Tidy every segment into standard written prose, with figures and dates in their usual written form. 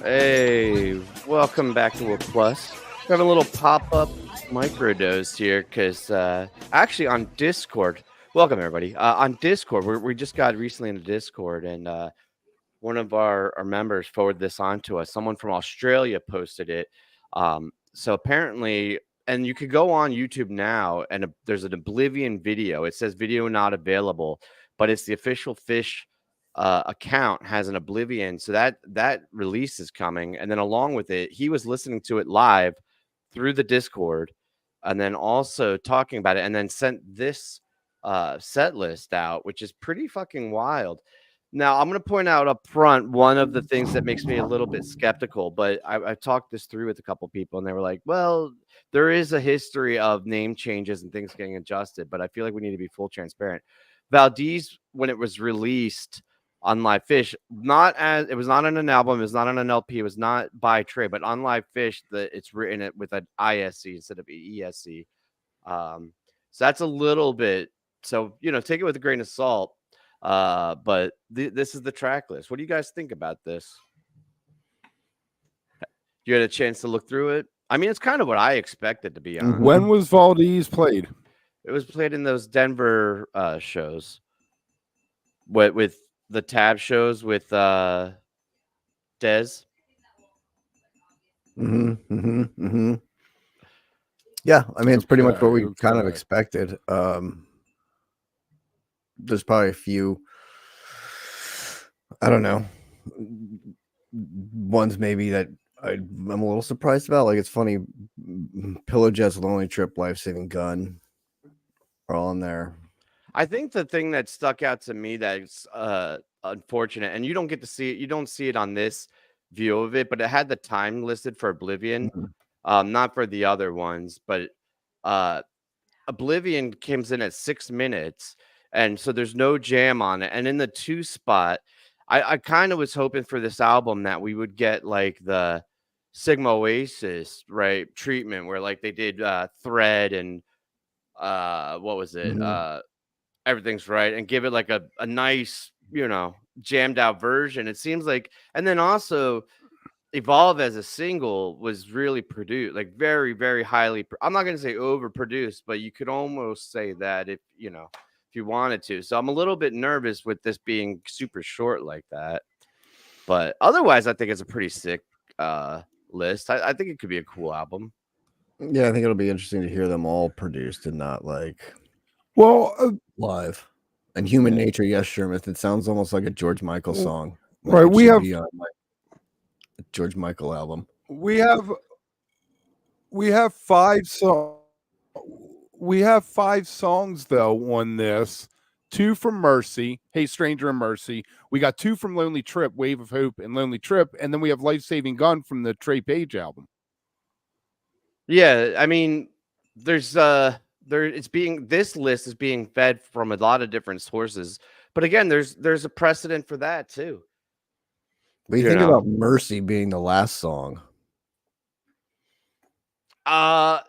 Hey, welcome back to Wook Plus. Got a little pop-up microdose here because actually on Discord, welcome everybody. On Discord, we just got recently into Discord, and one of our members forwarded this on to us. Someone from Australia posted it. So apparently, and you could go on YouTube now, and there's an Oblivion video. It says video not available, but it's the official PHiSH account has an Oblivion, so that release is coming. And then along with it, he was listening to it live through the Discord, and then also talking about it, and then sent this set list out, which is pretty fucking wild. Now, I'm going to point out up front one of the things that makes me a little bit skeptical, but I talked this through with a couple people, and they were like, well, there is a history of name changes and things getting adjusted, but I feel like we need to be full transparent. Valdez, when it was released on Live Fish, it was not on an album, it was not on an LP, it was not by Trey, but on Live Fish, it's written it with an ISC instead of ESC. So that's a little bit, so take it with a grain of salt. But this is the track list. What do you guys think about this? You had a chance to look through it? I mean, it's kind of what I expected, to be honest. When was Valdez played? It was played in those Denver shows with the tab shows with Dez. Yeah, I mean, it's pretty much what we kind of expected. There's probably a few, I don't know, ones maybe that I'm a little surprised about. Like, it's funny, Pillow Jet's Lonely Trip, Life Saving Gun are all in there. I think the thing that stuck out to me that's unfortunate, and you don't get to see it, you don't see it on this view of it, but it had the time listed for Oblivion, not for the other ones, but Oblivion comes in at 6 minutes, and so there's no jam on it. And in the 2 spot, I kind of was hoping for this album that we would get like the Sigma Oasis, right, treatment, where like they did Thread and what was it? Everything's Right, and give it like a nice, jammed out version. It seems like, and then also Evolve as a single was really produced, like very, very highly. I'm not going to say overproduced, but you could almost say that if you wanted to. So I'm a little bit nervous with this being super short like that. But otherwise, I think it's a pretty sick list. I think it could be a cool album. Yeah, I think it'll be interesting to hear them all produced and not like live. And Human Nature, yes, Shermith. It sounds almost like a George Michael song. Like right, we have a George Michael album. We have 5 songs. We have 5 songs though on this. 2 from Mercy, Hey Stranger and Mercy. We got 2 from Lonely Trip, Wave of Hope and Lonely Trip, and then we have Life Saving Gun from the Trey Page album. Yeah, I mean, there's this list is being fed from a lot of different sources, but again, there's a precedent for that too. What do you think about Mercy being the last song? I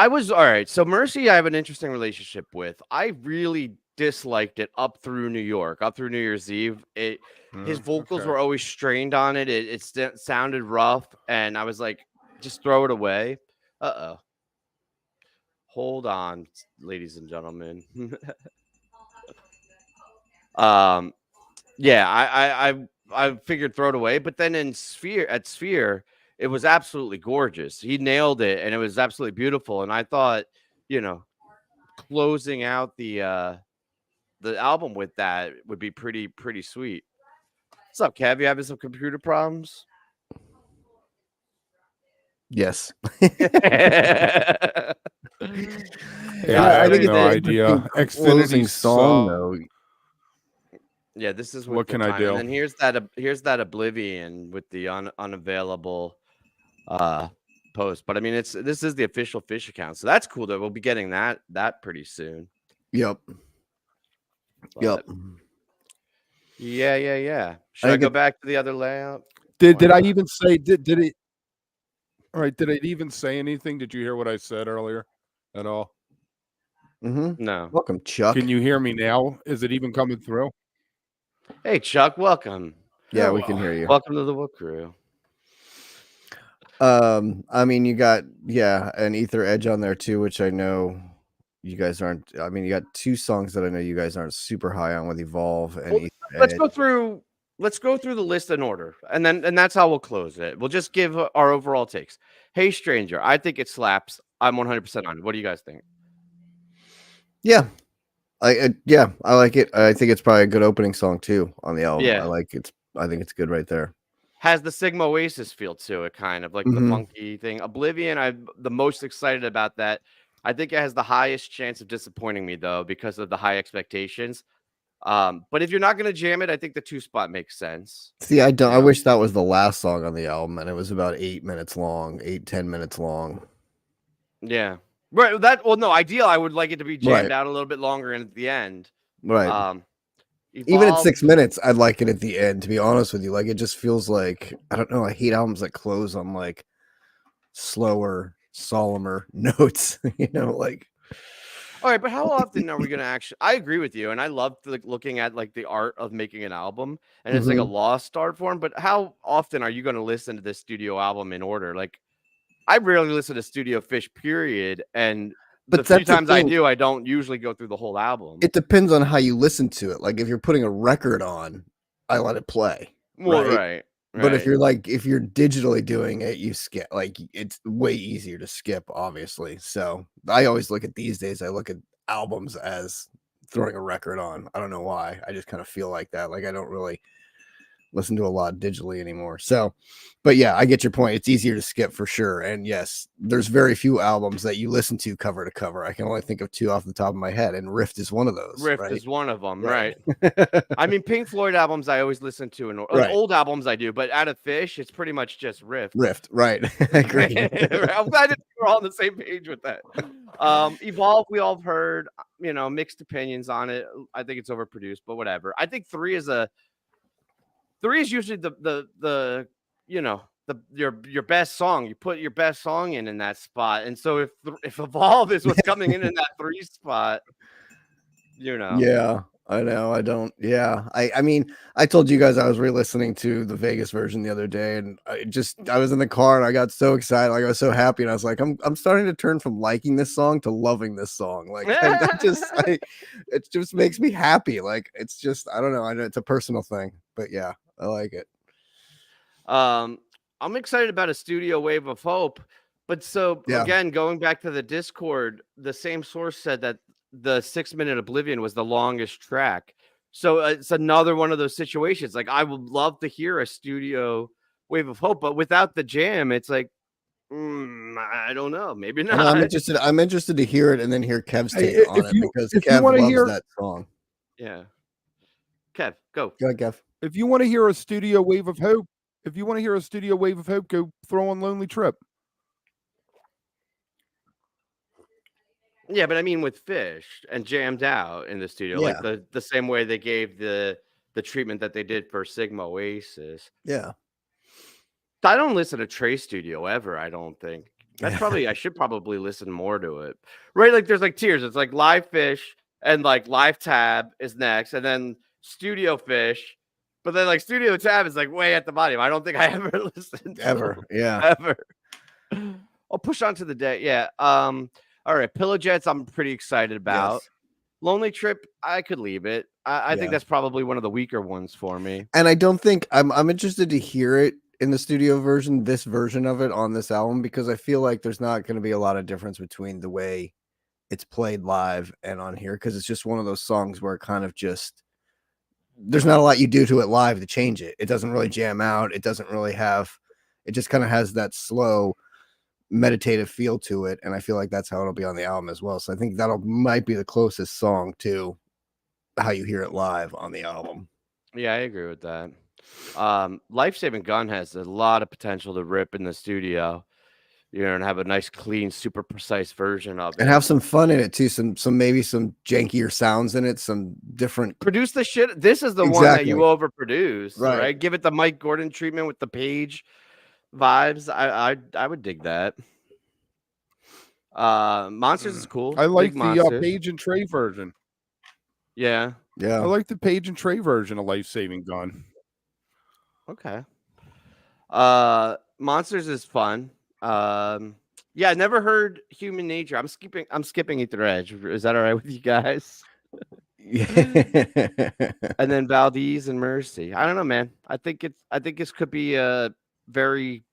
was all right. So Mercy, I have an interesting relationship with. I really disliked it up through New York, up through New Year's Eve. His vocals were always strained on it. It sounded rough, and I was like, just throw it away. Hold on, ladies and gentlemen. Yeah, I figured throw it away, but then at Sphere, it was absolutely gorgeous. He nailed it, and it was absolutely beautiful. And I thought, closing out the album with that would be pretty sweet. What's up, Kev? You having some computer problems? Yes. Yeah, I think no idea. Closing song though. Yeah, this is what can I do? And then here's that Oblivion with the unavailable post. But I mean, this is the official PHiSH account, so that's cool that we'll be getting that pretty soon. Yep. Yeah. Should I go back to the other layout? Did I even say did it? All right. Did I even say anything? Did you hear what I said earlier at all? No. Welcome, Chuck. Can you hear me now? Is it even coming through? Hey, Chuck. Welcome. Yeah, we can hear you. Welcome to the Wook crew. I mean, you got an Ether Edge on there too, which I know you guys aren't. I mean, you got 2 songs that I know you guys aren't super high on with Evolve and Ether Let's Edge. Let's go through the list in order, and that's how we'll close it. We'll just give our overall takes. Hey Stranger, I think it slaps. I'm 100% on it. What do you guys think? Yeah. I like it. I think it's probably a good opening song too on the album. Yeah. I think it's good right there. Has the Sigma Oasis feel to it, kind of like the funky thing. Oblivion, I'm the most excited about that. I think it has the highest chance of disappointing me though because of the high expectations. But if you're not gonna jam it, I think the 2 spot makes sense. See, I don't. I wish that was the last song on the album, and it was about 8 minutes long, 8-10 minutes long. Yeah, right. No, ideal. I would like it to be jammed out a little bit longer and at the end. Right. Even at 6 minutes, I'd like it at the end. To be honest with you, like it just feels like I don't know. I hate albums that close on like slower, solemner notes. Like. All right, but how often are we gonna actually? I agree with you, and I love looking at like the art of making an album, and it's like a lost art form. But how often are you gonna listen to this studio album in order? Like, I rarely listen to Studio PHiSH, period, and the few times I do, I don't usually go through the whole album. It depends on how you listen to it. Like if you're putting a record on, I let it play. Well, right. But if you're digitally doing it, you skip. Like it's way easier to skip, obviously. So I always look at these days. I look at albums as throwing a record on. I don't know why. I just kind of feel like that. Like I don't really listen to a lot digitally anymore. So, but yeah, I get your point. It's easier to skip for sure. And yes, there's very few albums that you listen to cover to cover. I can only think of 2 off the top of my head, and Rift is one of those. Rift is one of them, right? I mean, Pink Floyd albums I always listen to, and old albums I do, but out of PHiSH, it's pretty much just Rift. Rift, right? I agree. I'm glad that we're all on the same page with that. Evolve, we all have heard, mixed opinions on it. I think it's overproduced, but whatever. I think 3 is usually your best song. You put your best song in that spot, and so if Evolve is what's coming in that 3 spot, Yeah, I know. I don't. Yeah, I mean, I told you guys I was re-listening to the Vegas version the other day, and I was in the car and I got so excited, like I was so happy, and I was like, I'm starting to turn from liking this song to loving this song. Like it just makes me happy. Like it's just I don't know. I know it's a personal thing, but yeah. I like it. I'm excited about a Studio Wave of Hope, but again, going back to the Discord, the same source said that the 6-minute Oblivion was the longest track. So it's another one of those situations. Like I would love to hear a Studio Wave of Hope, but without the jam, it's like I don't know, maybe not. I'm interested to hear it and then hear Kev's take on it because Kev loves that song. Yeah, Kev, go. Go ahead, Kev. If you want to hear a Studio Wave of Hope, go throw on Lonely Trip. Yeah, but I mean with PHiSH and jammed out in the studio, like the same way they gave the treatment that they did for Sigma Oasis. Yeah. I don't listen to Trey Studio ever, I don't think. I should probably listen more to it. Right? Like there's like tiers. It's like Live PHiSH and like Live Tab is next, and then Studio PHiSH. But then like Studio Tab is like way at the bottom. I don't think I ever listened to ever. Yeah. Ever. I'll push on to the day. Yeah. All right. Pillow Jets, I'm pretty excited about. Yes. Lonely Trip, I could leave it. I think that's probably one of the weaker ones for me. And I don't think I'm interested to hear it in the studio version, this version of it on this album, because I feel like there's not going to be a lot of difference between the way it's played live and on here, because it's just one of those songs where it kind of just there's not a lot you do to it live to change it. It doesn't really jam out. It doesn't really have, it just kind of has that slow meditative feel to it. And I feel like that's how it'll be on the album as well. So I think might be the closest song to how you hear it live on the album. Yeah, I agree with that. Life Saving Gun has a lot of potential to rip in the studio, and have a nice, clean, super precise version of it. And have some fun in it too. Maybe some jankier sounds in it, some different. Produce the shit. This is the one that you overproduce, right? Give it the Mike Gordon treatment with the Page vibes. I would dig that. Monsters is cool. I like the Page and Trey version. Yeah. I like the Page and Trey version of Life Saving Gun. Okay. Monsters is fun. Yeah, I never heard Human Nature. I'm skipping Ether Edge. Is that all right with you guys? Yeah. And then Valdez and Mercy. I don't know, man. I think this could be a very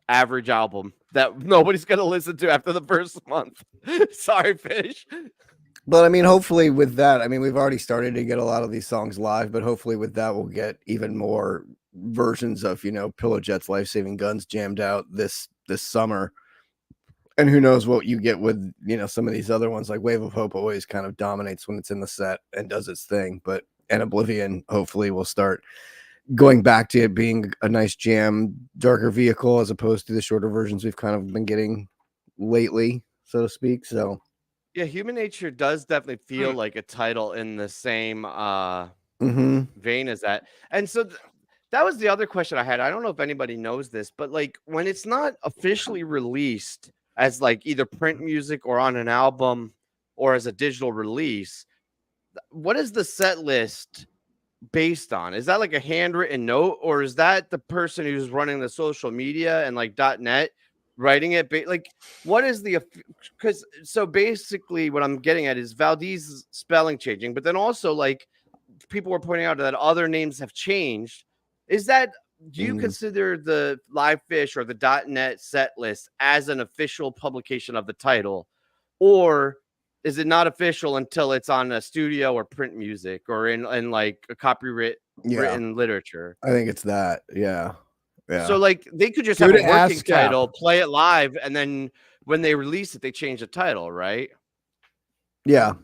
average album that nobody's gonna listen to after the first month. Sorry, Fish. But I mean, hopefully with that, I mean, we've already started to get a lot of these songs live, but hopefully with that, we'll get even more versions of, Pillow Jet's Life Saving Guns jammed out this summer. And who knows what you get with, some of these other ones, like Wave of Hope always kind of dominates when it's in the set and does its thing. And Oblivion hopefully will start going back to it being a nice jam, darker vehicle as opposed to the shorter versions we've kind of been getting lately, so to speak. So Yeah, Human Nature does definitely feel like a title in the same vein as that. And so that was the other question I had. I don't know if anybody knows this, but like when it's not officially released as like either print music or on an album or as a digital release, what is the set list based on? Is that like a handwritten note, or is that the person who's running the social media and like .net writing it? Like, what is the, because so basically what I'm getting at is Valdez spelling changing, but then also like people were pointing out that other names have changed. Is that, do you consider the Live Fish or the .net set list as an official publication of the title, or is it not official until it's on a studio or print music or in like a copyright written literature? I think it's that. Yeah. Yeah. So like they could just have a working title, play it live, and then when they release it, they change the title, right? Yeah.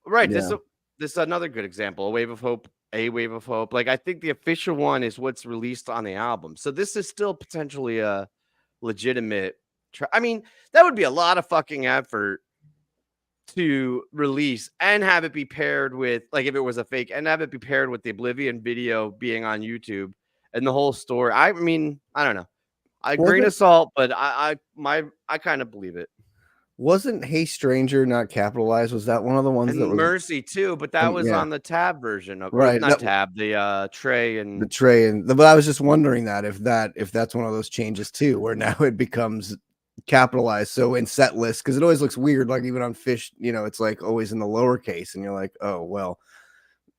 Right. Yeah. This is another good example. A Wave of Hope. Like I think the official one is what's released on the album. So this is still potentially a legitimate. I mean, that would be a lot of fucking effort to release and have it be paired with, like, if it was a fake, and have it be paired with the Oblivion video being on YouTube and the whole story. I mean, I don't know. Grain of salt, but I kind of believe it. Wasn't Hey Stranger not capitalized? Was that one of the ones And that was Mercy too? But that was on the tab version of, right? Not tab, the tray and the tray and but I was just wondering that if that's one of those changes too, where now it becomes capitalized. So in set list, because it always looks weird, like even on Fish, it's like always in the lowercase, and you're like, oh well,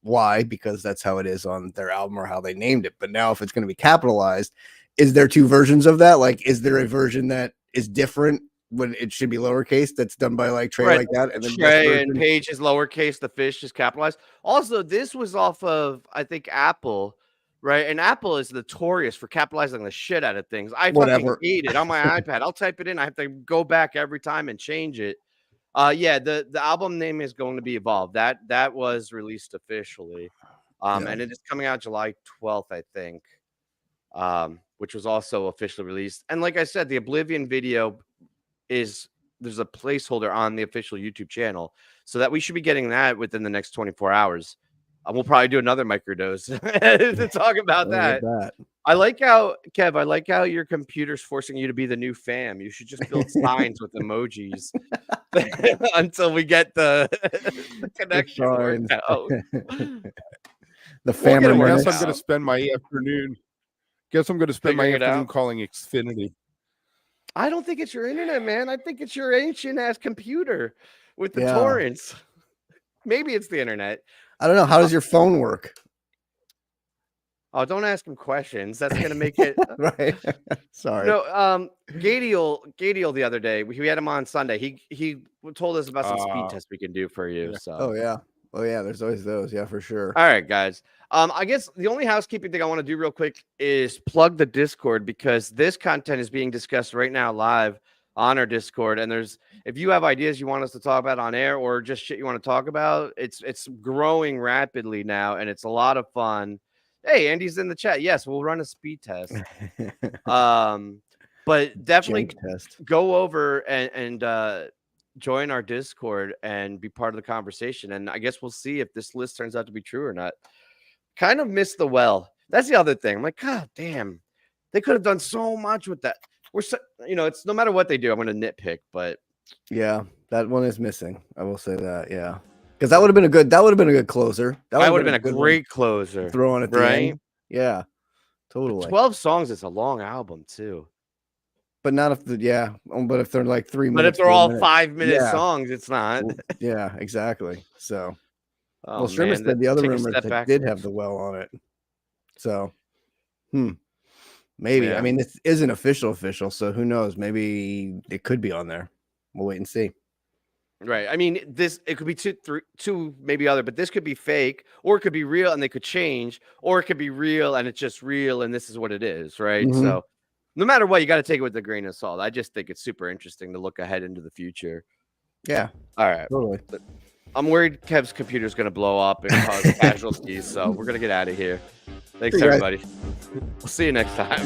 why? Because that's how it is on their album or how they named it. But now if it's going to be capitalized, is there two versions of that? Like, is there a version that is different when it should be lowercase that's done by like Trey like that, and then Trey and Page is lowercase, the Fish is capitalized? Also, this was off of, I think, Apple, right? And Apple is notorious for capitalizing the shit out of things. I fucking hate it on my iPad. I'll type it in, I have to go back every time and change it. Yeah, the album name is going to be Evolve. That was released officially, and it is coming out July 12th, I think, which was also officially released. And like I said, the Oblivion video there's a placeholder on the official YouTube channel, so that we should be getting that within the next 24 hours. We'll probably do another microdose to talk about that. I like how, Kev, your computer's forcing you to be the new fam. You should just build signs with emojis until we get the connection worked out. The family. I guess I'm going to spend my afternoon. Calling Xfinity. I don't think it's your internet, man. I think it's your ancient ass computer with the torrents. Maybe it's the internet. I don't know. How does your phone work? Oh, don't ask him questions. That's gonna make it right. Sorry. No, Gadiel the other day, we had him on Sunday. He told us about some speed tests we can do for you. Yeah. So Oh yeah, there's always those. Yeah, for sure. All right, guys. I guess the only housekeeping thing I want to do real quick is plug the Discord, because this content is being discussed right now live on our Discord. And if you have ideas you want us to talk about on air, or just shit you want to talk about, it's growing rapidly now, and it's a lot of fun. Hey, Andy's in the chat. Yes, we'll run a speed test. But definitely go over and join our Discord and be part of the conversation. And I guess we'll see if this list turns out to be true or not. Kind of missed the well. That's the other thing. I'm like, God damn, they could have done so much with that. It's no matter what they do, I'm going to nitpick, but yeah, that one is missing. I will say that. Yeah. Because that would have been a good closer. That would have been a great closer. Throw on at the end. Yeah. Totally. 12 songs is a long album too. But not if but if they're like 3 minutes. But if they're 4 all minutes. 5-minute Yeah. songs, it's not. Yeah, exactly. So, Oh, well, Streamer man, said the other take a rumors step that did have backwards. the well on it. So, maybe. Yeah. I mean, this isn't official, so who knows? Maybe it could be on there. We'll wait and see. Right. I mean, it could be two, maybe other, but this could be fake, or it could be real and they could change, or it could be real and it's just real and this is what it is, right? Mhm. So no matter what, you got to take it with a grain of salt. I just think it's super interesting to look ahead into the future. Yeah, All right. totally. I'm worried Kev's computer is going to blow up and cause casualties, so we're going to get out of here. Thanks, See you guys. everybody. We'll see you next time.